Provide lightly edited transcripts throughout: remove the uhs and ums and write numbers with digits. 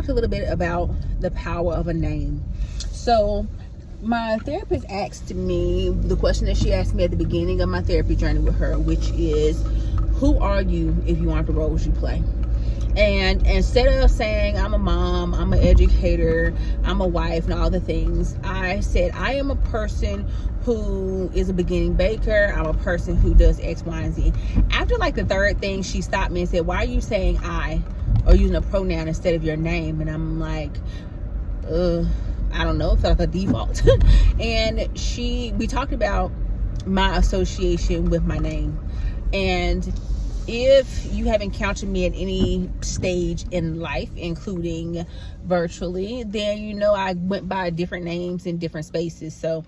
talked a little bit about the power of a name. So my therapist asked me the question that she asked me at the beginning of my therapy journey with her, which is, who are you if you aren't the roles you play? And instead of saying I'm a mom, I'm an educator, I'm a wife, and all the things, I said I am a person who is a beginning baker. I'm a person who does X, Y, and Z. After like the third thing, she stopped me and said, why are you saying I, or using a pronoun instead of your name? And I'm like, I don't know, it felt like a default. And we talked about my association with my name. And if you have encountered me at any stage in life, including virtually, then you know I went by different names in different spaces. So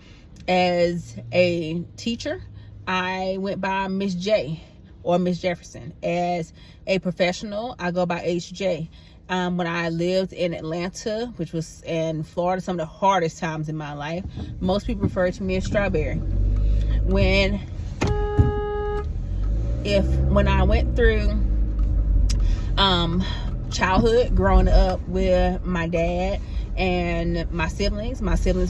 as a teacher, I went by Miss J or Miss Jefferson. As a professional, I go by HJ. When I lived in Atlanta, which was in Florida, some of the hardest times in my life, most people refer to me as Strawberry. When I went through childhood, growing up with my dad and my siblings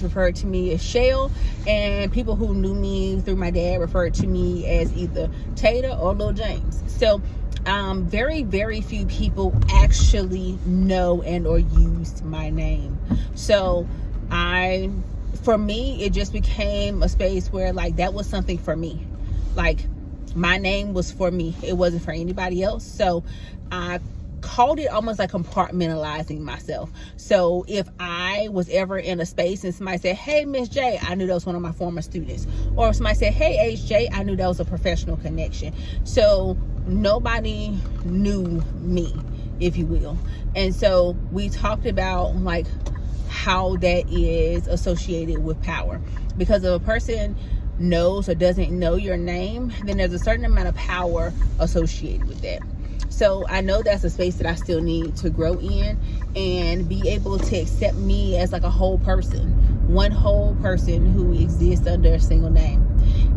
referred to me as Shell, and people who knew me through my dad referred to me as either Tater or Lil James. So very, very few people actually know and or used my name. So for me, it just became a space where like that was something for me. Like my name was for me. It wasn't for anybody else. So I called it almost like compartmentalizing myself. So if I was ever in a space and somebody said, hey, Miss J, I knew that was one of my former students. Or if somebody said, hey, HJ, I knew that was a professional connection. So nobody knew me, if you will. And so we talked about like how that is associated with power. Because if a person knows or doesn't know your name, then there's a certain amount of power associated with that. So I know that's a space that I still need to grow in and be able to accept me as like a whole person, one whole person who exists under a single name.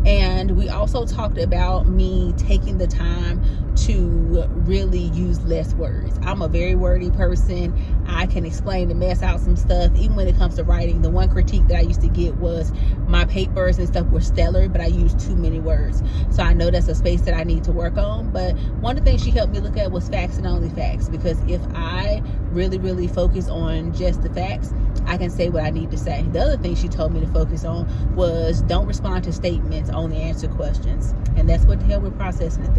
And we also talked about me taking the time to really use less words. I'm a very wordy person. I can explain and mess out some stuff. Even when it comes to writing, the one critique that I used to get was my papers and stuff were stellar, but I used too many words. So I know that's a space that I need to work on. But one of the things she helped me look at was facts and only facts. Because if I really, really focus on just the facts, I can say what I need to say. The other thing she told me to focus on was don't respond to statements, only answer questions. And that's what the hell we're processing it.